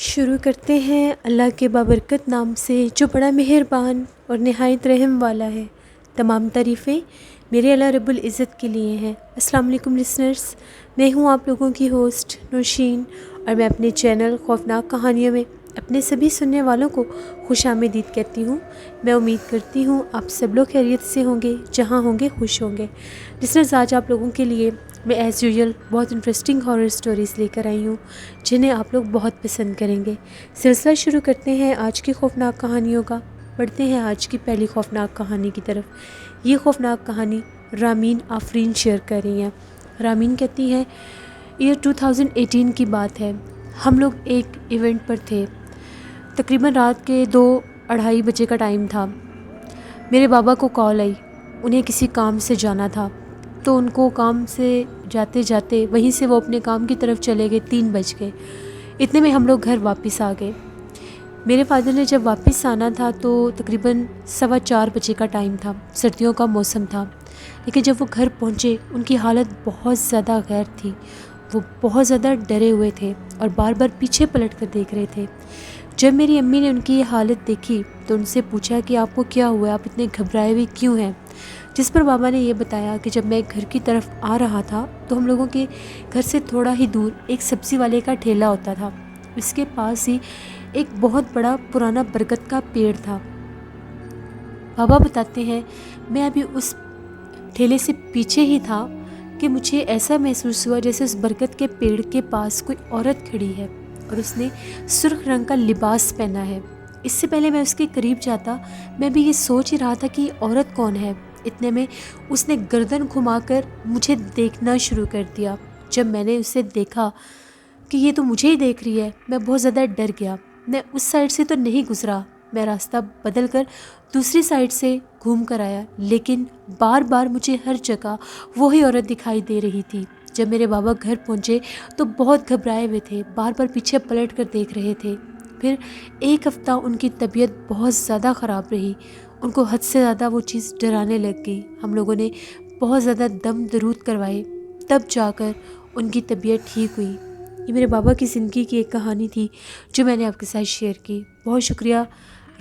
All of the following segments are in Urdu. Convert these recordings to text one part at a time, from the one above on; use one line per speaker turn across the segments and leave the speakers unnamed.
شروع کرتے ہیں اللہ کے بابرکت نام سے جو بڑا مہربان اور نہایت رحم والا ہے۔ تمام تعریفیں میرے اللہ رب العزت کے لیے ہیں۔ السلام علیکم لسنرز، میں ہوں آپ لوگوں کی ہوسٹ نوشین، اور میں اپنے چینل خوفناک کہانیوں میں اپنے سبھی سننے والوں کو خوش آمدید کہتی ہوں۔ میں امید کرتی ہوں آپ سب لوگ خیریت سے ہوں گے، جہاں ہوں گے خوش ہوں گے۔ لسنرز، آج آپ لوگوں کے لیے میں ایز یوزول بہت انٹرسٹنگ ہارر سٹوریز لے کر آئی ہوں جنہیں آپ لوگ بہت پسند کریں گے۔ سلسلہ شروع کرتے ہیں آج کی خوفناک کہانیوں کا۔ پڑھتے ہیں آج کی پہلی خوفناک کہانی کی طرف۔ یہ خوفناک کہانی رامین آفرین شیئر کر رہی ہیں۔ رامین کہتی ہیں، ایئر 2018 کی بات ہے، ہم لوگ ایک ایونٹ پر تھے، تقریباً رات کے 2-2:30 بجے کا ٹائم تھا۔ میرے بابا کو کال آئی، انہیں کسی کام سے جانا تھا، تو ان کو کام سے جاتے جاتے وہیں سے وہ اپنے کام کی طرف چلے گئے۔ 3 بج گئے، اتنے میں ہم لوگ گھر واپس آ گئے۔ میرے فادر نے جب واپس آنا تھا تو تقریباً 4:15 بجے کا ٹائم تھا، سردیوں کا موسم تھا، لیکن جب وہ گھر پہنچے ان کی حالت بہت زیادہ غیر تھی۔ وہ بہت زیادہ ڈرے ہوئے تھے اور بار بار پیچھے پلٹ کر دیکھ رہے تھے۔ جب میری امی نے ان کی یہ حالت دیکھی تو ان سے پوچھا کہ آپ کو کیا ہوا ہے، آپ اتنے گھبرائے ہوئے کیوں ہیں؟ جس پر بابا نے یہ بتایا کہ جب میں گھر کی طرف آ رہا تھا تو ہم لوگوں کے گھر سے تھوڑا ہی دور ایک سبزی والے کا ٹھیلا ہوتا تھا، اس کے پاس ہی ایک بہت بڑا پرانا برگد کا پیڑ تھا۔ بابا بتاتے ہیں، میں ابھی اس ٹھیلے سے پیچھے ہی تھا کہ مجھے ایسا محسوس ہوا جیسے اس برگد کے پیڑ کے پاس کوئی عورت کھڑی ہے اور اس نے سرخ رنگ کا لباس پہنا ہے۔ اس سے پہلے میں اس کے قریب جاتا، میں بھی یہ سوچ ہی رہا تھا کہ یہ عورت کون ہے۔ اتنے میں اس نے گردن گھما کر مجھے دیکھنا شروع کر دیا۔ جب میں نے اسے دیکھا کہ یہ تو مجھے ہی دیکھ رہی ہے، میں بہت زیادہ ڈر گیا۔ میں اس سائڈ سے تو نہیں گزرا، میں راستہ بدل کر دوسری سائڈ سے گھوم کر آیا، لیکن بار بار مجھے ہر جگہ وہی عورت دکھائی دے رہی تھی۔ جب میرے بابا گھر پہنچے تو بہت گھبرائے ہوئے تھے، بار بار پیچھے پلٹ کر دیکھ رہے تھے۔ پھر 1 ہفتہ ان کی طبیعت بہت زیادہ خراب رہی، ان کو حد سے زیادہ وہ چیز ڈرانے لگ گئی۔ ہم لوگوں نے بہت زیادہ دم درود کروائے، تب جا کر ان کی طبیعت ٹھیک ہوئی۔ یہ میرے بابا کی زندگی کی ایک کہانی تھی جو میں نے آپ کے ساتھ شیئر کی۔ بہت شکریہ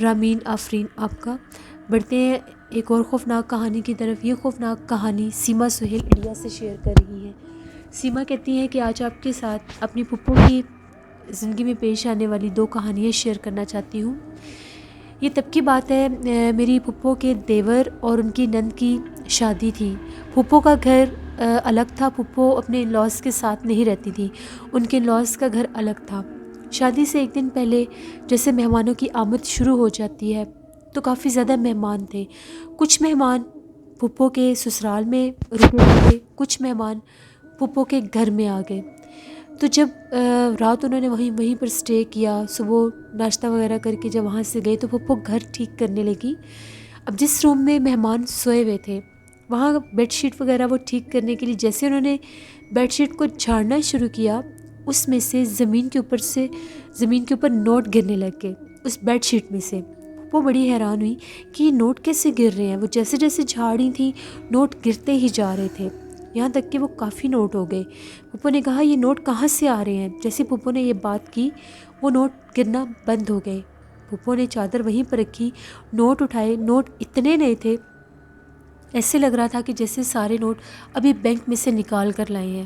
رامین آفرین آپ کا۔ بڑھتے ہیں ایک اور خوفناک کہانی کی طرف۔ یہ خوفناک کہانی سیما سہیل انڈیا سے شیئر کر رہی ہیں۔ سیما کہتی ہیں کہ آج آپ کے ساتھ اپنی پھپھو کی زندگی میں پیش آنے والی 2 کہانیاں شیئر کرنا چاہتی ہوں۔ یہ تب کی بات ہے، میری پھپھو کے دیور اور ان کی نند کی شادی تھی۔ پھپھو کا گھر الگ تھا، پھپھو اپنے ان لاز کے ساتھ نہیں رہتی تھی، ان کے ان لاز کا گھر الگ تھا۔ شادی سے 1 دن پہلے جیسے مہمانوں کی آمد شروع ہو جاتی ہے تو کافی زیادہ مہمان تھے۔ کچھ مہمان پھپھو کے سسرال میں رکے تھے، کچھ مہمان پھپھو کے گھر میں آ گئے۔ تو جب رات انہوں نے وہیں پر سٹے کیا، صبح ناشتہ وغیرہ کر کے جب وہاں سے گئے تو پھپھو گھر ٹھیک کرنے لگی۔ اب جس روم میں مہمان سوئے ہوئے تھے وہاں بیڈ شیٹ وغیرہ وہ ٹھیک کرنے کے لیے جیسے انہوں نے بیڈ شیٹ کو جھاڑنا شروع کیا، اس میں سے زمین کے اوپر نوٹ گرنے لگ گئے اس بیڈ شیٹ میں سے۔ وہ بڑی حیران ہوئی کہ یہ نوٹ کیسے گر رہے ہیں۔ وہ جیسے جیسے جھاڑ رہی تھیں نوٹ گرتے ہی جا رہے تھے، یہاں تک کہ وہ کافی نوٹ ہو گئے۔ پھپھو نے کہا، یہ نوٹ کہاں سے آ رہے ہیں؟ جیسے پھپھو نے یہ بات کی وہ نوٹ گرنا بند ہو گئے۔ پھپھو نے چادر وہیں پر رکھی، نوٹ اٹھائے، نوٹ اتنے نئے تھے، ایسے لگ رہا تھا کہ جیسے سارے نوٹ ابھی بینک میں سے نکال کر لائے ہیں۔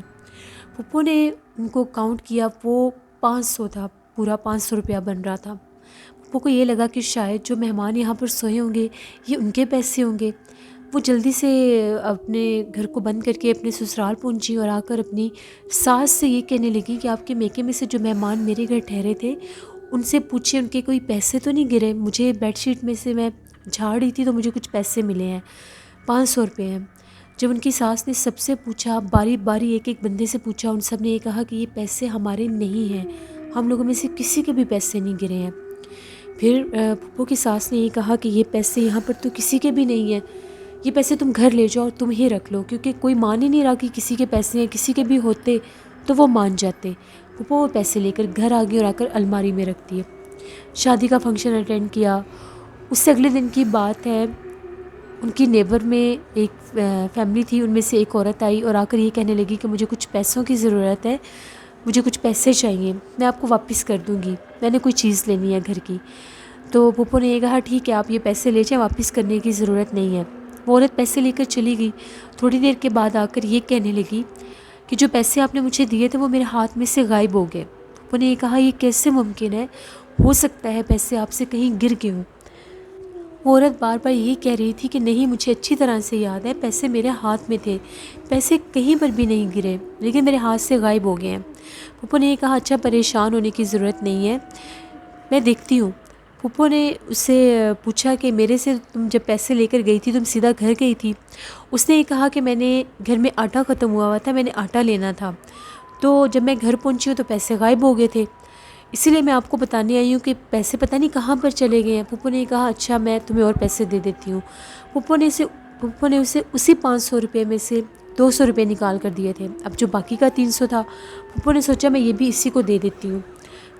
پھپھو نے ان کو کاؤنٹ کیا، وہ 500 تھا، پورا 500 روپیہ بن رہا تھا۔ پھپھو کو یہ لگا کہ شاید جو مہمان یہاں پر سوئے ہوں گے یہ ان کے پیسے ہوں گے۔ وہ جلدی سے اپنے گھر کو بند کر کے اپنے سسرال پہنچی اور آ کر اپنی ساس سے یہ کہنے لگی کہ آپ کے میکے میں سے جو مہمان میرے گھر ٹھہرے تھے ان سے پوچھیں ان کے کوئی پیسے تو نہیں گرے، مجھے بیڈ شیٹ میں سے میں جھاڑ رہی تھی تو مجھے کچھ پیسے ملے ہیں، 500 روپے ہیں۔ جب ان کی ساس نے سب سے پوچھا، باری باری ایک ایک بندے سے پوچھا، ان سب نے یہ کہا کہ یہ پیسے ہمارے نہیں ہیں، ہم لوگوں میں سے کسی کے بھی پیسے نہیں گرے ہیں۔ پھر پھپھو کی ساس نے یہ کہا کہ یہ پیسے یہاں پر تو کسی کے بھی نہیں ہیں، یہ پیسے تم گھر لے جاؤ اور تم ہی رکھ لو، کیونکہ کوئی مان ہی نہیں رہا کہ کسی کے پیسے ہیں، کسی کے بھی ہوتے تو وہ مان جاتے۔ پھپھو وہ پیسے لے کر گھر آ گئی اور آ کر الماری میں رکھ دیے۔ شادی کا فنکشن اٹینڈ کیا۔ اس سے اگلے دن کی بات ہے، ان کی نیبر میں ایک فیملی تھی، ان میں سے ایک عورت آئی اور آ کر یہ کہنے لگی کہ مجھے کچھ پیسوں کی ضرورت ہے، مجھے کچھ پیسے چاہیے، میں آپ کو واپس کر دوں گی، میں نے کوئی چیز لینی ہے گھر کی۔ تو پھپھو نے یہ کہا ٹھیک ہے آپ یہ پیسے لے جائیں، واپس کرنے کی ضرورت نہیں ہے۔ وہ عورت پیسے لے کر چلی گئی۔ تھوڑی دیر کے بعد آ کر یہ کہنے لگی کہ جو پیسے آپ نے مجھے دیے تھے وہ میرے ہاتھ میں سے غائب ہو گئے۔ پھپھو نے یہ کہا یہ کیسے ممکن ہے، ہو سکتا ہے پیسے آپ سے کہیں گر گئے ہوں۔ وہ عورت بار بار یہی کہہ رہی تھی کہ نہیں، مجھے اچھی طرح سے یاد ہے پیسے میرے ہاتھ میں تھے، پیسے کہیں پر بھی نہیں گرے، لیکن میرے ہاتھ سے غائب ہو گئے ہیں۔ پھپھو نے یہ کہا اچھا پریشان ہونے کی ضرورت نہیں ہے، میں دیکھتی ہوں۔ پھپھو نے اس سے پوچھا کہ میرے سے تم جب پیسے لے کر گئی تھی تم سیدھا گھر گئی تھی؟ اس نے یہ کہا کہ میں نے گھر میں آٹا ختم ہوا تھا، میں نے آٹا لینا تھا، تو جب میں گھر پہنچی ہوں تو پیسے غائب ہو گئے تھے، اسی لیے میں آپ کو بتانے آئی ہوں کہ پیسے پتہ نہیں کہاں پر چلے گئے ہیں۔ پھپھو نے کہا اچھا میں تمہیں اور پیسے دے دیتی ہوں۔ پھپھو نے اسے اسی 500 روپے میں سے 200 روپے نکال کر دیے تھے۔ اب جو باقی کا 300 تھا، پھپھو نے سوچا میں یہ بھی اسی کو دے دیتی ہوں۔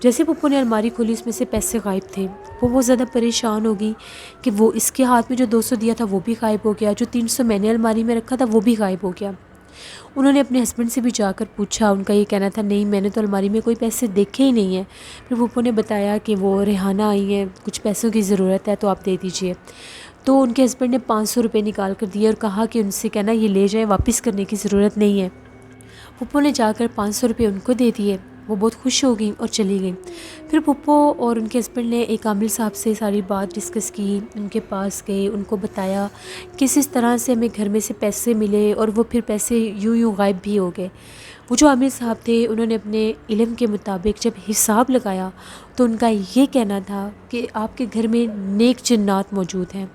جیسے پھپھو نے الماری کھولی اس میں سے پیسے غائب تھے۔ وہ بہت زیادہ پریشان ہو گئی کہ وہ اس کے ہاتھ میں جو 200 دیا تھا وہ بھی غائب ہو گیا، جو 300 میں نے الماری میں رکھا تھا وہ بھی غائب ہو گیا۔ انہوں نے اپنے ہسبینڈ سے بھی جا کر پوچھا، ان کا یہ کہنا تھا نہیں میں نے تو الماری میں کوئی پیسے دیکھے ہی نہیں ہیں۔ پھر پھپھو نے بتایا کہ وہ ریحانہ آئی ہیں، کچھ پیسوں کی ضرورت ہے تو آپ دے دیجئے۔ تو ان کے ہسبینڈ نے 500 روپے نکال کر دیے اور کہا کہ ان سے کہنا یہ لے جائیں، واپس کرنے کی ضرورت نہیں ہے۔ پھپھو نے جا کر 500 روپے ان کو دے دیے، وہ بہت خوش ہو گئیں اور چلی گئیں۔ پھر پھپھو اور ان کے ہسبینڈ نے ایک عامل صاحب سے ساری بات ڈسکس کی، ان کے پاس گئے، ان کو بتایا کس طرح سے ہمیں گھر میں سے پیسے ملے اور وہ پھر پیسے یوں غائب بھی ہو گئے۔ وہ جو عامل صاحب تھے انہوں نے اپنے علم کے مطابق جب حساب لگایا تو ان کا یہ کہنا تھا کہ آپ کے گھر میں نیک جنات موجود ہیں،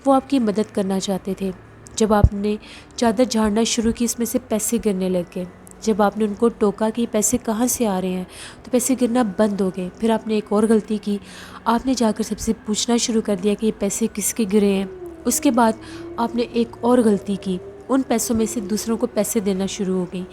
وہ آپ کی مدد کرنا چاہتے تھے۔ جب آپ نے چادر جھاڑنا شروع کی اس میں سے پیسے گرنے لگ گئے۔ جب آپ نے ان کو ٹوکا کہ یہ پیسے کہاں سے آ رہے ہیں تو پیسے گرنا بند ہو گئے۔ پھر آپ نے ایک اور غلطی کی، آپ نے جا کر سب سے پوچھنا شروع کر دیا کہ یہ پیسے کس کے گرے ہیں۔ اس کے بعد آپ نے ایک اور غلطی کی، ان پیسوں میں سے دوسروں کو پیسے دینا شروع ہو گئی۔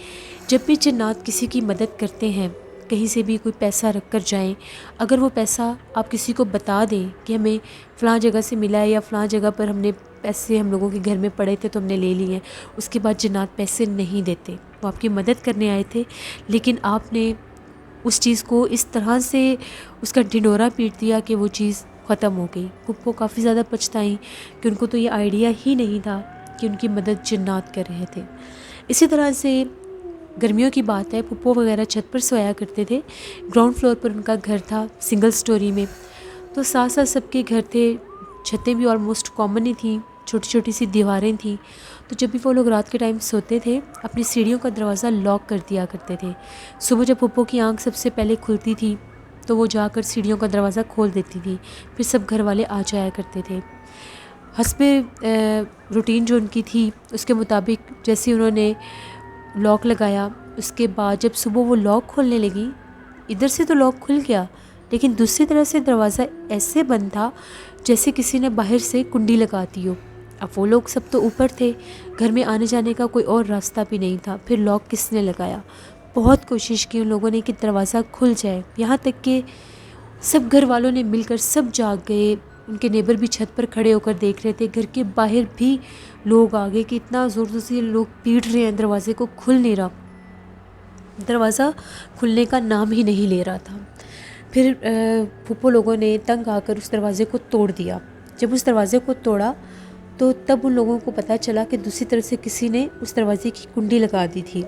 جب بھی جنات کسی کی مدد کرتے ہیں، کہیں سے بھی کوئی پیسہ رکھ کر جائیں، اگر وہ پیسہ آپ کسی کو بتا دیں کہ ہمیں فلاں جگہ سے ملا ہے یا فلاں جگہ پر ہم نے پیسے ہم لوگوں کے گھر میں پڑے تھے تو ہم نے لے لیے ہیں، اس کے بعد جنات پیسے نہیں دیتے۔ وہ آپ کی مدد کرنے آئے تھے لیکن آپ نے اس چیز کو اس طرح سے اس کا ڈھنڈورا پیٹ دیا کہ وہ چیز ختم ہو گئی۔ پھپھو کافی زیادہ پچھتائیں کہ ان کو تو یہ آئیڈیا ہی نہیں تھا کہ ان کی مدد جنات کر رہے تھے۔ اسی طرح سے گرمیوں کی بات ہے، پھپھو وغیرہ چھت پر سویا کرتے تھے، گراؤنڈ فلور پر ان کا گھر تھا سنگل سٹوری میں، تو ساتھ ساتھ سب کے گھر تھے، چھتیں بھی آلموسٹ کامن ہی تھیں، چھوٹی چھوٹی سی دیواریں تھیں، تو جب بھی وہ لوگ رات کے ٹائم سوتے تھے اپنی سیڑھیوں کا دروازہ لاک کر دیا کرتے تھے۔ صبح جب پھپھو کی آنکھ سب سے پہلے کھلتی تھی تو وہ جا کر سیڑھیوں کا دروازہ کھول دیتی تھی، پھر سب گھر والے آ جایا کرتے تھے۔ حسب روٹین جو ان کی تھی اس کے مطابق جیسے انہوں نے لاک لگایا، اس کے بعد جب صبح وہ لاک کھولنے لگی، ادھر سے تو لاک کھل گیا لیکن دوسری طرف سے دروازہ ایسے بند تھا جیسے کسی نے باہر سے کنڈی لگاتی ہو۔ اب وہ لوگ سب تو اوپر تھے، گھر میں آنے جانے کا کوئی اور راستہ بھی نہیں تھا، پھر لاک کس نے لگایا؟ بہت کوشش کی ان لوگوں نے کہ دروازہ کھل جائے، یہاں تک کہ سب گھر والوں نے مل کر سب جاگ گئے، ان کے نیبر بھی چھت پر کھڑے ہو کر دیکھ رہے تھے، گھر کے باہر بھی لوگ آ گئے کہ اتنا زور زور سے لوگ پیٹ رہے ہیں، دروازے کو کھل نہیں رہا، دروازہ کھلنے کا نام ہی نہیں لے رہا تھا۔ پھر پھپھو لوگوں نے تنگ آ کر اس دروازے کو توڑ دیا۔ جب اس دروازے کو توڑا تو تب ان لوگوں کو پتہ چلا کہ دوسری طرف سے کسی نے اس دروازے کی کنڈی لگا دی تھی۔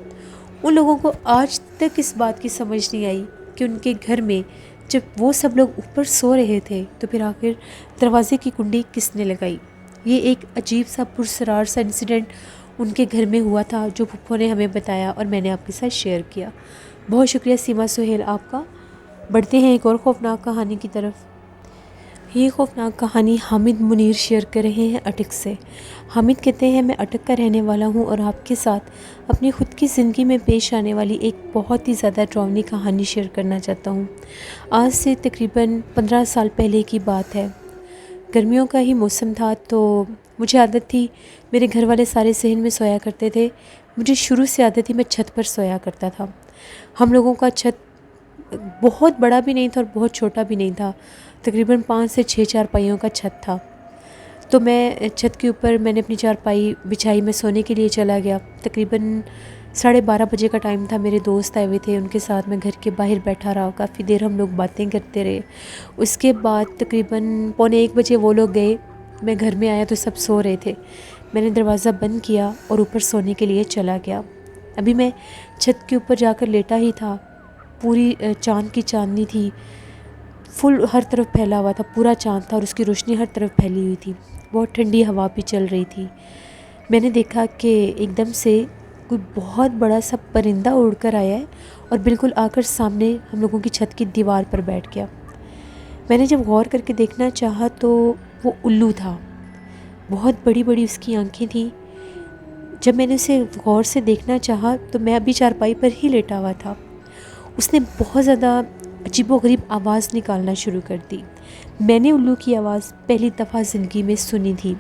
ان لوگوں کو آج تک اس بات کی سمجھ نہیں آئی کہ ان کے گھر میں جب وہ سب لوگ اوپر سو رہے تھے تو پھر آخر دروازے کی کنڈی کس نے لگائی۔ یہ ایک عجیب سا پرسرار سا انسیڈنٹ ان کے گھر میں ہوا تھا جو پھپھو نے ہمیں بتایا اور میں نے آپ کے ساتھ شیئر کیا۔ بہت شکریہ سیما سہیل آپ کا۔ بڑھتے ہیں ایک اور خوفناک کہانی کی طرف۔ یہ خوفناک کہانی حامد منیر شیئر کر رہے ہیں اٹک سے۔ حامد کہتے ہیں، میں اٹک کا رہنے والا ہوں اور آپ کے ساتھ اپنی خود کی زندگی میں پیش آنے والی ایک بہت ہی زیادہ ڈراؤنی کہانی شیئر کرنا چاہتا ہوں۔ آج سے تقریباً 15 سال پہلے کی بات ہے۔ گرمیوں کا ہی موسم تھا تو مجھے عادت تھی، میرے گھر والے سارے صحن میں سویا کرتے تھے، مجھے شروع سے عادت تھی میں چھت پر سویا کرتا تھا۔ ہم لوگوں کا چھت بہت بڑا بھی نہیں تھا اور بہت چھوٹا بھی نہیں تھا، تقریباً 5 سے 6 چارپائیوں کا چھت تھا۔ تو میں چھت کے اوپر میں نے اپنی چارپائی بچھائی، میں سونے کے لیے چلا گیا۔ تقریباً 12:30 بجے کا ٹائم تھا، میرے دوست آئے ہوئے تھے، ان کے ساتھ میں گھر کے باہر بیٹھا رہا، کافی دیر ہم لوگ باتیں کرتے رہے۔ اس کے بعد تقریباً 12:45 بجے وہ لوگ گئے، میں گھر میں آیا تو سب سو رہے تھے۔ میں نے دروازہ بند کیا اور اوپر سونے کے لیے چلا گیا۔ ابھی میں چھت کے اوپر جا کر لیٹا ہی تھا، پوری چاند کی چاندنی تھی، فل ہر طرف پھیلا ہوا تھا، پورا چاند تھا اور اس کی روشنی ہر طرف پھیلی ہوئی تھی، بہت ٹھنڈی ہوا بھی چل رہی تھی۔ میں نے دیکھا کہ ایک دم سے کوئی بہت بڑا سا پرندہ اڑ کر آیا ہے اور بالکل آ کر سامنے ہم لوگوں کی چھت کی دیوار پر بیٹھ گیا۔ میں نے جب غور کر کے دیکھنا چاہا تو وہ الو تھا، بہت بڑی بڑی اس کی آنکھیں تھیں۔ جب میں نے اسے غور سے دیکھنا چاہا تو میں ابھی چارپائی پر ہی لیٹا ہوا تھا۔ اس نے بہت زیادہ عجیب و غریب آواز نکالنا شروع کر دی۔ میں نے الو کی آواز پہلی دفعہ زندگی میں سنی تھی۔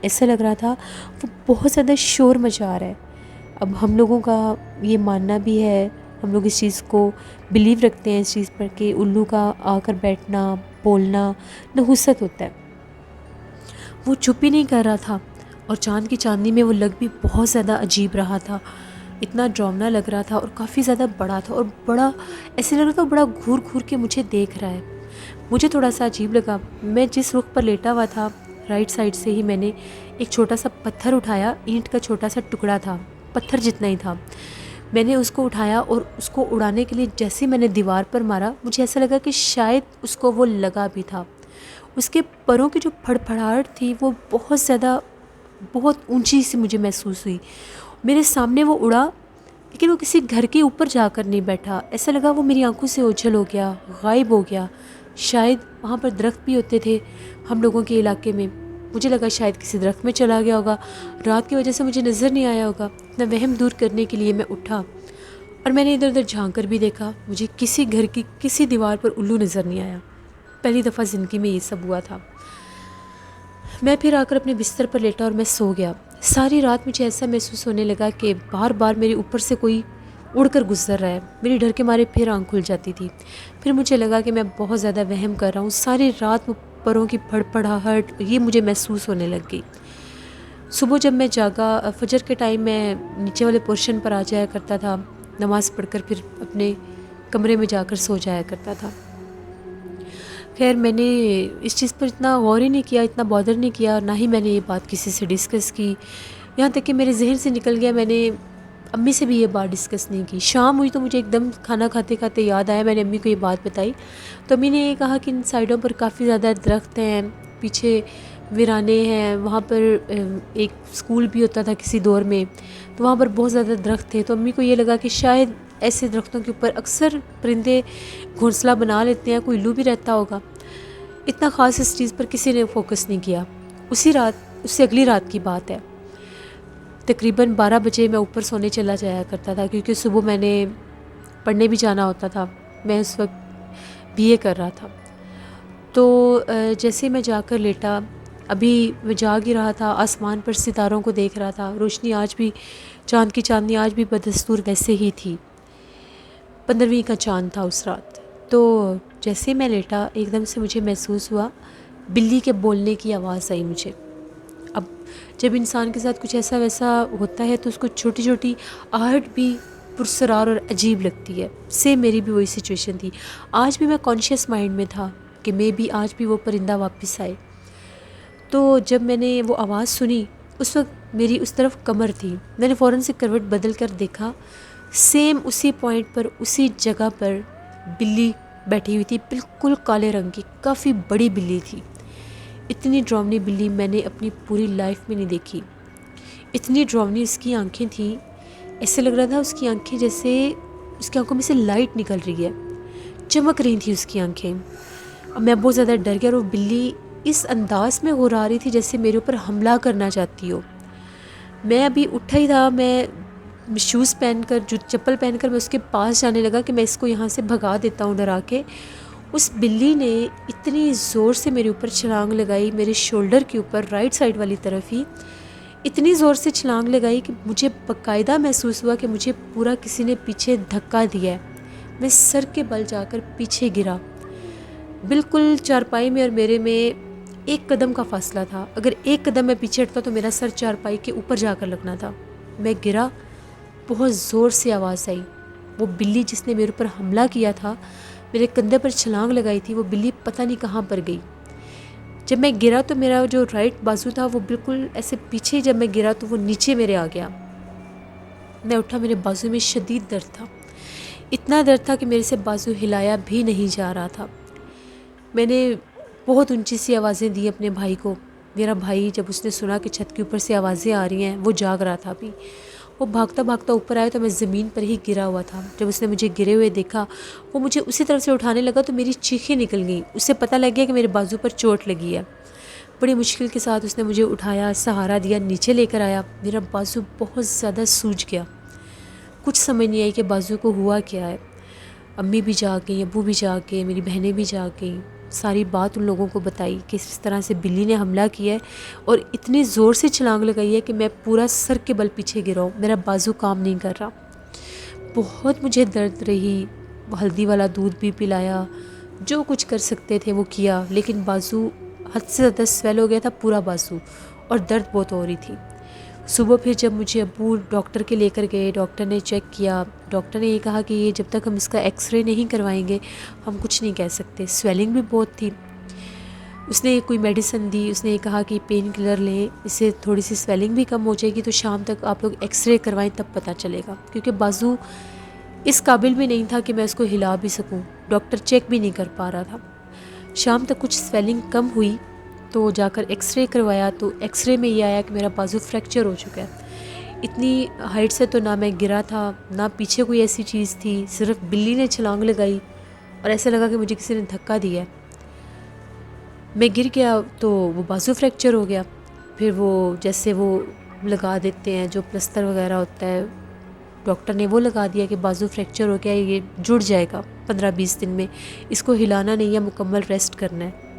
ایسا لگ رہا تھا وہ بہت زیادہ شور مچا رہا ہے۔ اب ہم لوگوں کا یہ ماننا بھی ہے، ہم لوگ اس چیز کو بلیو رکھتے ہیں اس چیز پر کہ الو کا آ کر بیٹھنا، بولنا نحوست ہوتا ہے۔ وہ چپ ہی نہیں کر رہا تھا اور چاند کی چاندنی میں وہ لگ بھی بہت زیادہ عجیب رہا تھا، اتنا ڈراؤنا لگ رہا تھا اور کافی زیادہ بڑا تھا اور بڑا ایسے لگ رہا تھا بڑا گھور گھور کے مجھے دیکھ رہا ہے۔ مجھے تھوڑا سا عجیب لگا، میں جس رخ پر لیٹا ہوا تھا رائٹ سائڈ سے ہی میں نے ایک چھوٹا سا پتھر اٹھایا، اینٹ کا چھوٹا سا ٹکڑا تھا، پتھر جتنا ہی تھا، میں نے اس کو اٹھایا اور اس کو اڑانے کے لیے جیسے میں نے دیوار پر مارا، مجھے ایسا لگا کہ شاید اس کو وہ لگا بھی تھا۔ اس کے پروں کی جو پھڑ پھڑاہٹ تھی وہ بہت زیادہ بہت اونچی سی مجھے محسوس ہوئی۔ میرے سامنے وہ اڑا لیکن وہ کسی گھر کے اوپر جا کر نہیں بیٹھا، ایسا لگا وہ میری آنکھوں سے اوجھل ہو گیا، غائب ہو گیا۔ شاید وہاں پر درخت بھی ہوتے تھے ہم لوگوں کے علاقے میں، مجھے لگا شاید کسی درخت میں چلا گیا ہوگا، رات کی وجہ سے مجھے نظر نہیں آیا ہوگا۔ اپنا وہم دور کرنے کے لیے میں اٹھا اور میں نے ادھر ادھر جھانک کر بھی دیکھا، مجھے کسی گھر کی کسی دیوار پر الو نظر نہیں آیا۔ پہلی دفعہ زندگی میں یہ سب ہوا تھا۔ میں پھر آ کر اپنے بستر پر لیٹا اور میں سو گیا۔ ساری رات مجھے ایسا محسوس ہونے لگا کہ بار بار میرے اوپر سے کوئی اڑ کر گزر رہا ہے، میری ڈر کے مارے پھر آنکھ کھل جاتی تھی۔ پھر مجھے لگا کہ میں بہت زیادہ وہم کر رہا ہوں، ساری رات وہ پروں کی پھڑ پھڑاہٹ یہ مجھے محسوس ہونے لگ گئی۔ صبح جب میں جاگا، فجر کے ٹائم میں نیچے والے پورشن پر آ جایا کرتا تھا، نماز پڑھ کر پھر اپنے کمرے میں جا کر سو جایا کرتا تھا۔ خیر میں نے اس چیز پر اتنا غور ہی نہیں کیا، اتنا بادر نہیں کیا، نہ ہی میں نے یہ بات کسی سے ڈسکس کی، یہاں تک کہ میرے ذہن سے نکل گیا، میں نے امی سے بھی یہ بات ڈسکس نہیں کی۔ شام ہوئی تو مجھے ایک دم کھانا کھاتے کھاتے یاد آیا، میں نے امی کو یہ بات بتائی تو امی نے یہ کہا کہ ان سائڈوں پر کافی زیادہ درخت ہیں، پیچھے ویرانے ہیں، وہاں پر ایک اسکول بھی ہوتا تھا کسی دور میں، تو وہاں پر بہت زیادہ درخت تھے، تو امی کو یہ لگا کہ شاید ایسے درختوں کے اوپر اکثر پرندے گھونسلہ بنا لیتے ہیں، کوئی الو بھی رہتا ہوگا۔ اتنا خاص اس چیز پر کسی نے فوکس نہیں کیا۔ اسی رات، اس سے اگلی رات کی بات ہے، تقریباً 12 بجے میں اوپر سونے چلا جایا کرتا تھا کیونکہ صبح میں نے پڑھنے بھی جانا ہوتا تھا، میں اس وقت BA کر رہا تھا۔ تو جیسے میں جا کر لیٹا، ابھی میں جاگ ہی رہا تھا، آسمان پر ستاروں کو دیکھ رہا تھا، روشنی آج بھی، چاند کی چاندنی آج بھی بدستور ویسے ہی تھی، 15ویں کا چاند تھا اس رات۔ تو جیسے میں لیٹا ایک دم سے مجھے محسوس ہوا بلی کے بولنے کی آواز آئی مجھے۔ اب جب انسان کے ساتھ کچھ ایسا ویسا ہوتا ہے تو اس کو چھوٹی چھوٹی آہٹ بھی پرسرار اور عجیب لگتی ہے، سیم میری بھی وہی سچویشن تھی۔ آج بھی میں کانشیس مائنڈ میں تھا کہ میں بھی آج بھی وہ پرندہ واپس آئے۔ تو جب میں نے وہ آواز سنی اس وقت میری اس طرف کمر تھی، میں نے فوراً سے کروٹ بدل کر دیکھا، سیم اسی پوائنٹ پر اسی جگہ پر بلی بیٹھی ہوئی تھی، بالکل کالے رنگ کی، کافی بڑی بلی تھی۔ اتنی ڈراؤنی بلی میں نے اپنی پوری لائف میں نہیں دیکھی، اتنی ڈراؤنی اس کی آنکھیں تھیں، ایسے لگ رہا تھا اس کی آنکھیں جیسے اس کی آنکھوں میں سے لائٹ نکل رہی ہے، چمک رہی تھی اس کی آنکھیں۔ اور میں بہت زیادہ ڈر گیا، اور وہ بلی اس انداز میں غرا رہی تھی جیسے میرے اوپر حملہ کرنا چاہتی ہو۔ میں ابھی اٹھا ہی تھا، میں شوز پہن کر، جو چپل پہن کر میں اس کے پاس جانے لگا کہ میں اس کو یہاں سے بھگا دیتا ہوں ڈرا کے، اس بلی نے اتنی زور سے میرے اوپر چھلانگ لگائی، میرے شولڈر کے اوپر رائٹ سائڈ والی طرف ہی اتنی زور سے چھلانگ لگائی کہ مجھے باقاعدہ محسوس ہوا کہ مجھے پورا کسی نے پیچھے دھکا دیا ہے۔ میں سر کے بل جا کر پیچھے گرا، بالکل چارپائی میں اور میرے میں ایک قدم کا فاصلہ تھا، اگر ایک قدم میں پیچھے ہٹتا تو میرا سر چارپائی کے اوپر جا کر لگنا تھا۔ میں گرا، بہت زور سے آواز آئی، وہ بلی جس نے میرے اوپر حملہ کیا تھا، میرے کندھے پر چھلانگ لگائی تھی، وہ بلی پتہ نہیں کہاں پر گئی۔ جب میں گرا تو میرا جو رائٹ بازو تھا وہ بالکل ایسے پیچھے، جب میں گرا تو وہ نیچے میرے آ گیا۔ میں اٹھا، میرے بازو میں شدید درد تھا، اتنا درد تھا کہ میرے سے بازو ہلایا بھی نہیں جا رہا تھا۔ میں نے بہت اونچی سی آوازیں دی اپنے بھائی کو۔ میرا بھائی جب اس نے سنا کہ چھت کے اوپر سے آوازیں آ رہی ہیں، وہ جاگ رہا تھا ابھی، وہ بھاگتا بھاگتا اوپر آیا تو میں زمین پر ہی گرا ہوا تھا۔ جب اس نے مجھے گرے ہوئے دیکھا، وہ مجھے اسی طرف سے اٹھانے لگا تو میری چیخیں نکل گئیں، اسے پتہ لگ گیا کہ میرے بازو پر چوٹ لگی ہے۔ بڑی مشکل کے ساتھ اس نے مجھے اٹھایا، سہارا دیا، نیچے لے کر آیا۔ میرا بازو بہت زیادہ سوج گیا، کچھ سمجھ نہیں آئی کہ بازو کو ہوا کیا ہے۔ امی بھی جاگ گئیں، ابو بھی جاگ گئے، میری بہنیں بھی جاگ گئیں، ساری بات ان لوگوں کو بتائی کہ اس طرح سے بلی نے حملہ کیا ہے اور اتنی زور سے چھلانگ لگائی ہے کہ میں پورا سر کے بل پیچھے گرا ہوں، میرا بازو کام نہیں کر رہا۔ بہت مجھے درد رہی، ہلدی والا دودھ بھی پلایا، جو کچھ کر سکتے تھے وہ کیا، لیکن بازو حد سے زیادہ سویل ہو گیا تھا پورا بازو، اور درد بہت ہو رہی تھی۔ صبح پھر جب مجھے ابو ڈاکٹر کے لے کر گئے، ڈاکٹر نے چیک کیا، ڈاکٹر نے یہ کہا کہ یہ جب تک ہم اس کا ایکس رے نہیں کروائیں گے ہم کچھ نہیں کہہ سکتے۔ سویلنگ بھی بہت تھی، اس نے کوئی میڈیسن دی، اس نے یہ کہا کہ پین کلر لیں، اس سے تھوڑی سی سویلنگ بھی کم ہو جائے گی، تو شام تک آپ لوگ ایکس رے کروائیں تب پتہ چلے گا، کیونکہ بازو اس قابل بھی نہیں تھا کہ میں اس کو ہلا بھی سکوں، ڈاکٹر چیک بھی نہیں کر پا رہا تھا۔ شام تک کچھ سویلنگ کم ہوئی تو جا کر ایکس رے کروایا، تو ایکس رے میں یہ آیا کہ میرا بازو فریکچر ہو چکا ہے۔ اتنی ہائٹ سے تو نہ میں گرا تھا، نہ پیچھے کوئی ایسی چیز تھی، صرف بلی نے چھلانگ لگائی اور ایسا لگا کہ مجھے کسی نے دھکا دیا ہے۔ میں گر گیا تو وہ بازو فریکچر ہو گیا، پھر وہ جیسے وہ لگا دیتے ہیں جو پلستر وغیرہ ہوتا ہے، ڈاکٹر نے وہ لگا دیا کہ بازو فریکچر ہو گیا، یہ جڑ جائے گا 15-20 دن میں، اس کو ہلانا نہیں ہے، مکمل ریسٹ کرنا ہے۔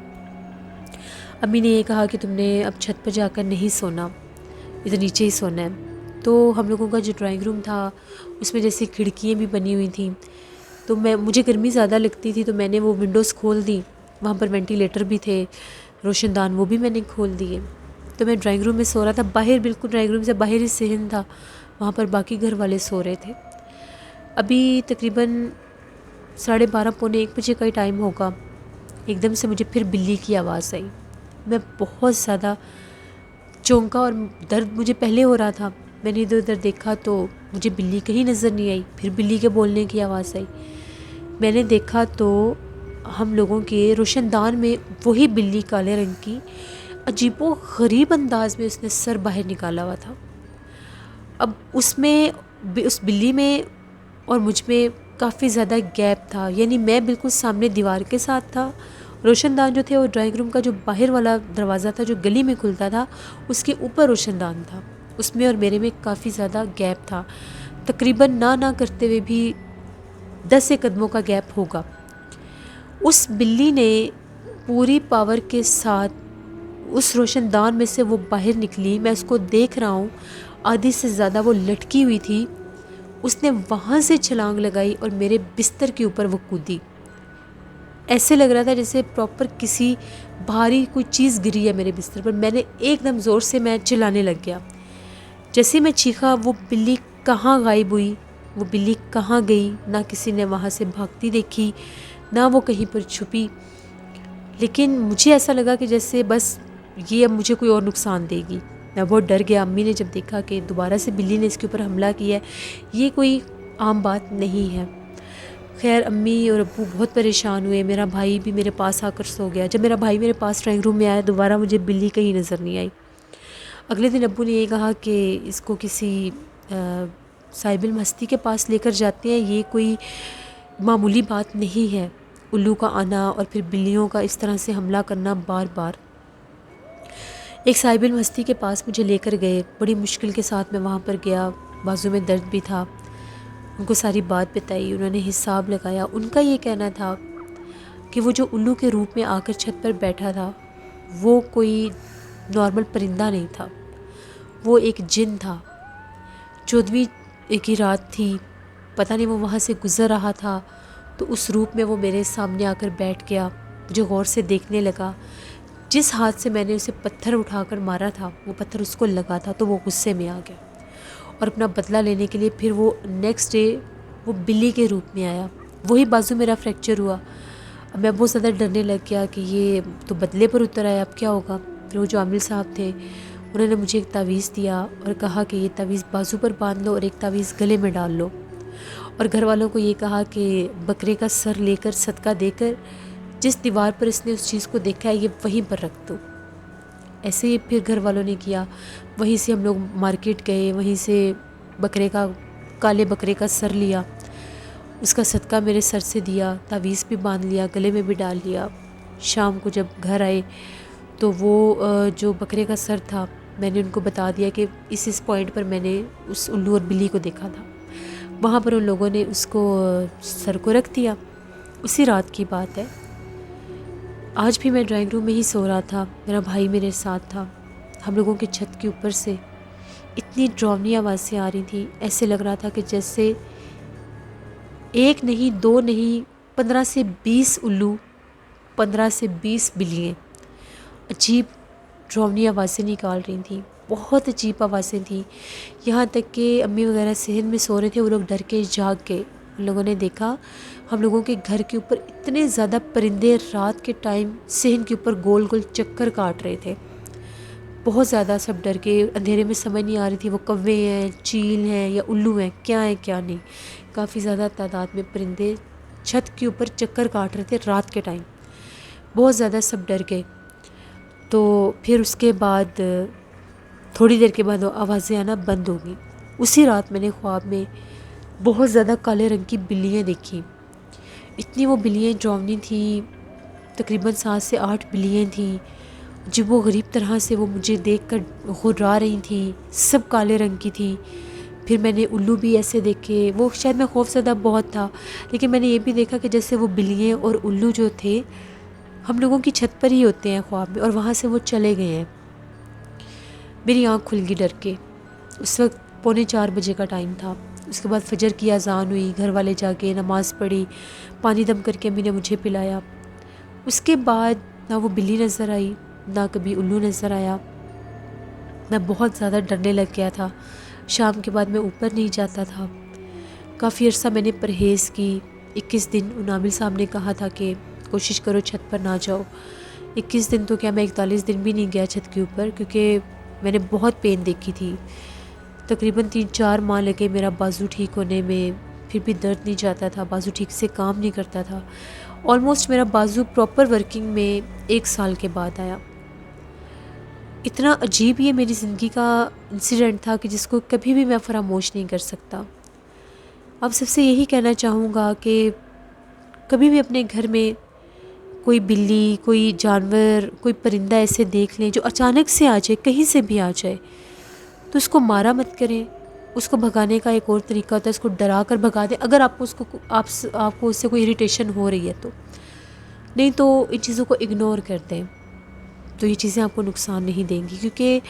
امی نے یہ کہا کہ تم نے اب چھت پر جا کر نہیں سونا، ادھر نیچے ہی سونا ہے۔ تو ہم لوگوں کا جو ڈرائنگ روم تھا اس میں جیسے کھڑکیاں بھی بنی ہوئی تھیں، تو مجھے گرمی زیادہ لگتی تھی تو میں نے وہ ونڈوز کھول دی، وہاں پر وینٹیلیٹر بھی تھے، روشن دان وہ بھی میں نے کھول دیے، تو میں ڈرائنگ روم میں سو رہا تھا، باہر بالکل ڈرائنگ روم سے باہر ہی صحن تھا، وہاں پر باقی گھر والے سو رہے تھے۔ ابھی تقریباً 12:30 پونے 1 بجے کا ہی ٹائم ہوگا، ایک دم سے مجھے پھر بلی کی آواز آئی۔ میں بہت زیادہ چونکا، اور درد مجھے پہلے ہو رہا تھا، میں نے ادھر ادھر دیکھا تو مجھے بلی کہیں نظر نہیں آئی، پھر بلی کے بولنے کی آواز آئی، میں نے دیکھا تو ہم لوگوں کے روشن دان میں وہی بلی کالے رنگ کی عجیب و غریب انداز میں اس نے سر باہر نکالا ہوا تھا۔ اب اس بلی میں اور مجھ میں کافی زیادہ گیپ تھا، یعنی میں بالکل سامنے دیوار کے ساتھ تھا، روشن دان جو تھے وہ ڈرائنگ روم کا جو باہر والا دروازہ تھا جو گلی میں کھلتا تھا اس کے اوپر روشن دان تھا، اس میں اور میرے میں کافی زیادہ گیپ تھا، تقریباً نہ کرتے ہوئے بھی 10 قدموں کا گیپ ہوگا۔ اس بلی نے پوری پاور کے ساتھ اس روشن دان میں سے وہ باہر نکلی، میں اس کو دیکھ رہا ہوں، آدھی سے زیادہ وہ لٹکی ہوئی تھی، اس نے وہاں سے چھلانگ لگائی اور میرے بستر کے اوپر وہ کودی، ایسے لگ رہا تھا جیسے پراپر کسی بھاری کوئی چیز گری ہے میرے بستر پر۔ میں نے ایک دم زور سے میں چلانے لگ گیا، جیسے میں چیخا وہ بلی کہاں غائب ہوئی، وہ بلی کہاں گئی، نہ کسی نے وہاں سے بھاگتی دیکھی، نہ وہ کہیں پر چھپی، لیکن مجھے ایسا لگا کہ جیسے بس یہ اب مجھے کوئی اور نقصان دے گی، میں بہت ڈر گیا۔ امی نے جب دیکھا کہ دوبارہ سے بلی نے اس کے اوپر حملہ کیا ہے، یہ کوئی عام بات نہیں ہے۔ خیر امی اور ابو بہت پریشان ہوئے، میرا بھائی بھی میرے پاس آ کر سو گیا۔ جب میرا بھائی میرے پاس ڈرائنگ روم میں آیا دوبارہ مجھے بلی کہیں نظر نہیں آئی۔ اگلے دن ابو نے یہ کہا کہ اس کو کسی صاحب علم ہستی کے پاس لے کر جاتے ہیں، یہ کوئی معمولی بات نہیں ہے۔ الو کا آنا اور پھر بلیوں کا اس طرح سے حملہ کرنا بار بار۔ ایک صاحب علم ہستی کے پاس مجھے لے کر گئے، بڑی مشکل کے ساتھ میں وہاں پر گیا، بازو میں درد بھی تھا، ان کو ساری بات بتائی، انہوں نے حساب لگایا۔ ان کا یہ کہنا تھا کہ وہ جو الو کے روپ میں آ کر چھت پر بیٹھا تھا وہ کوئی نارمل پرندہ نہیں تھا، وہ ایک جن تھا۔ 14ویں کی رات تھی، پتہ نہیں وہ وہاں سے گزر رہا تھا تو اس روپ میں وہ میرے سامنے آ کر بیٹھ گیا، مجھے غور سے دیکھنے لگا۔ جس ہاتھ سے میں نے اسے پتھر اٹھا کر مارا تھا وہ پتھر اس کو لگا تھا تو وہ غصے میں آ گیا، اور اپنا بدلہ لینے کے لیے پھر وہ نیکسٹ ڈے وہ بلی کے روپ میں آیا۔ وہی بازو میرا فریکچر ہوا۔ اب میں بہت زیادہ ڈرنے لگ گیا کہ یہ تو بدلے پر اتر آیا، اب کیا ہوگا۔ پھر وہ جو عامل صاحب تھے انہوں نے مجھے ایک تعویذ دیا اور کہا کہ یہ تعویذ بازو پر باندھ لو اور ایک تعویذ گلے میں ڈال لو، اور گھر والوں کو یہ کہا کہ بکرے کا سر لے کر صدقہ دے کر جس دیوار پر اس نے اس چیز کو دیکھا ہے یہ وہیں پر رکھ دو۔ ایسے ہی پھر گھر والوں نے کیا، وہیں سے ہم لوگ مارکیٹ گئے، وہیں سے کالے بکرے کا سر لیا، اس کا صدقہ میرے سر سے دیا، تعویذ بھی باندھ لیا، گلے میں بھی ڈال لیا۔ شام کو جب گھر آئے تو وہ جو بکرے کا سر تھا میں نے ان کو بتا دیا کہ اس پوائنٹ پر میں نے اس الو اور بلی کو دیکھا تھا، وہاں پر ان لوگوں نے اس کو سر کو رکھ دیا۔ اسی رات کی بات ہے، آج بھی میں ڈرائنگ روم میں ہی سو رہا تھا، میرا بھائی میرے ساتھ تھا، ہم لوگوں کی چھت کے اوپر سے اتنی ڈراؤنی آوازیں آ رہی تھیں، ایسے لگ رہا تھا کہ جیسے ایک نہیں، دو نہیں، 15 سے 20 الو، 15 سے 20 بلیاں عجیب ڈراؤنی آوازیں نکال رہی تھیں، بہت عجیب آوازیں تھیں، یہاں تک کہ امی وغیرہ صحن میں سو رہے تھے، وہ لوگ ڈر کے جاگ گئے۔ ان لوگوں نے دیکھا ہم لوگوں کے گھر کے اوپر اتنے زیادہ پرندے رات کے ٹائم صحن کے اوپر گول گول چکر کاٹ رہے تھے، بہت زیادہ سب ڈر کے، اندھیرے میں سمجھ نہیں آ رہی تھی وہ کوے ہیں، چیل ہیں یا الو ہیں، کیا ہیں کیا نہیں۔ کافی زیادہ تعداد میں پرندے چھت کے اوپر چکر کاٹ رہے تھے رات کے ٹائم، بہت زیادہ سب ڈر گئے۔ تو پھر اس کے بعد تھوڑی دیر کے بعد وہ آوازیں آنا بند ہو گئیں۔ اسی رات میں نے خواب میں بہت زیادہ کالے رنگ کی بلیاں دیکھیں، اتنی وہ بلیاں ڈراؤنی تھیں، تقریباً 7 سے 8 بلیاں تھیں، جب وہ غریب طرح سے وہ مجھے دیکھ کر غرا رہی تھیں، سب کالے رنگ کی تھیں۔ پھر میں نے الو بھی ایسے دیکھے، وہ شاید میں خوف زدہ بہت تھا، لیکن میں نے یہ بھی دیکھا کہ جیسے وہ بلیاں اور الو جو تھے ہم لوگوں کی چھت پر ہی ہوتے ہیں خواب میں، اور وہاں سے وہ چلے گئے ہیں۔ میری آنکھ کھل گئی ڈر کے، اس وقت 3:45 بجے کا ٹائم تھا۔ اس کے بعد فجر کی اذان ہوئی، گھر والے جاگے، نماز پڑھی، پانی دم کر کے امی نے مجھے پلایا۔ اس کے بعد نہ وہ بلی نظر آئی، نہ کبھی الو نظر آیا۔ میں بہت زیادہ ڈرنے لگ گیا تھا، شام کے بعد میں اوپر نہیں جاتا تھا، کافی عرصہ میں نے پرہیز کی۔ 21 دن ان عامل صاحب نے کہا تھا کہ کوشش کرو چھت پر نہ جاؤ۔ 21 دن تو کیا، میں 41 دن بھی نہیں گیا چھت کے اوپر، کیونکہ میں نے بہت پین دیکھی تھی۔ تقریباً 3-4 ماہ لگے میرا بازو ٹھیک ہونے میں، پھر بھی درد نہیں جاتا تھا، بازو ٹھیک سے کام نہیں کرتا تھا۔ آلموسٹ میرا بازو پراپر ورکنگ میں 1 سال کے بعد آیا۔ اتنا عجیب یہ میری زندگی کا انسیڈنٹ تھا کہ جس کو کبھی بھی میں فراموش نہیں کر سکتا۔ اب سب سے یہی کہنا چاہوں گا کہ کبھی بھی اپنے گھر میں کوئی بلی، کوئی جانور، کوئی پرندہ ایسے دیکھ لیں جو اچانک سے آ جائے، کہیں سے بھی آ جائے، تو اس کو مارا مت کریں۔ اس کو بھگانے کا ایک اور طریقہ ہوتا ہے، اس کو ڈرا کر بھگا دیں اگر آپ کو اس سے کوئی اریٹیشن ہو رہی ہے تو، نہیں تو ان چیزوں کو اگنور کر دیں، تو یہ چیزیں آپ کو نقصان نہیں دیں گی، کیونکہ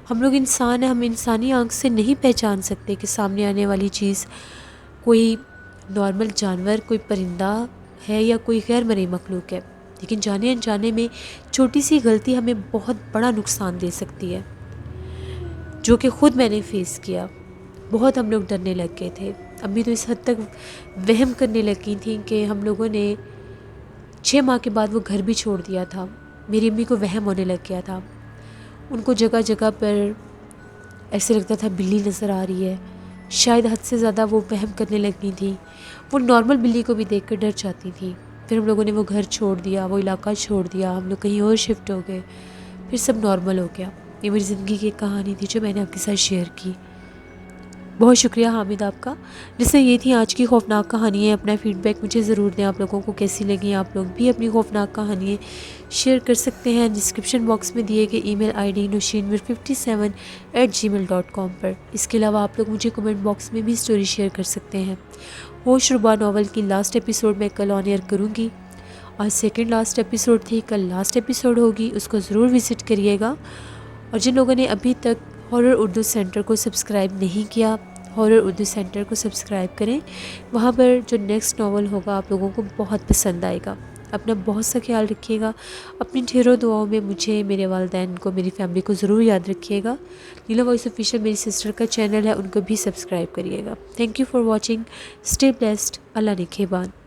ہم لوگ انسان ہیں، ہم انسانی آنکھ سے نہیں پہچان سکتے کہ سامنے آنے والی چیز کوئی نارمل جانور، کوئی پرندہ ہے یا کوئی غیر مرئی مخلوق ہے، لیکن جانے انجانے میں چھوٹی سی غلطی ہمیں بہت بڑا نقصان دے سکتی ہے، جو کہ خود میں نے فیس کیا۔ بہت ہم لوگ ڈرنے لگ گئے تھے، امی تو اس حد تک وہم کرنے لگی تھیں کہ ہم لوگوں نے 6 ماہ کے بعد وہ گھر بھی چھوڑ دیا تھا۔ میری امی کو وہم ہونے لگ گیا تھا، ان کو جگہ جگہ پر ایسے لگتا تھا بلی نظر آ رہی ہے، شاید حد سے زیادہ وہ وہم کرنے لگی تھیں، وہ نارمل بلی کو بھی دیکھ کر ڈر جاتی تھیں۔ پھر ہم لوگوں نے وہ گھر چھوڑ دیا، وہ علاقہ چھوڑ دیا، ہم لوگ کہیں اور شفٹ ہو گئے، پھر سب نارمل ہو گیا۔ یہ میری زندگی کی ایک کہانی تھی جو میں نے آپ کے ساتھ شیئر کی۔ بہت شکریہ حامد آپ کا. جس سے یہ تھی آج کی خوفناک کہانیاں. اپنا فیڈ بیک مجھے ضرور دیں آپ لوگوں کو کیسی لگیں. آپ لوگ بھی اپنی خوفناک کہانیاں شیئر کر سکتے ہیں ڈسکرپشن باکس میں دیے گئے ای میل آئی ڈی nushinmir57@gmail.com پر. اس کے علاوہ آپ لوگ مجھے کمنٹ باکس میں بھی سٹوری شیئر کر سکتے ہیں. ہوش ربا ناول کی لاسٹ ایپیسوڈ میں کل آن ایئر کروں گی. آج سیکنڈ لاسٹ ایپیسوڈ تھی, کل لاسٹ ایپیسوڈ ہوگی. اس کو ضرور وزٹ کریے گا. اور جن لوگوں نے ابھی تک ہارر اردو سینٹر کو سبسکرائب نہیں کیا, ہارر اردو سینٹر کو سبسکرائب کریں. وہاں پر جو نیکسٹ ناول ہوگا آپ لوگوں کو بہت پسند آئے گا. اپنا بہت سا خیال رکھیے گا. اپنی ڈھیروں دعاؤں میں مجھے, میرے والدین کو, میری فیملی کو ضرور یاد رکھیے گا. نیلا وائس آفیشیل میری سسٹر کا چینل ہے, ان کو بھی سبسکرائب کریے گا. Thank you for watching. Stay blessed. اللہ نگہبان.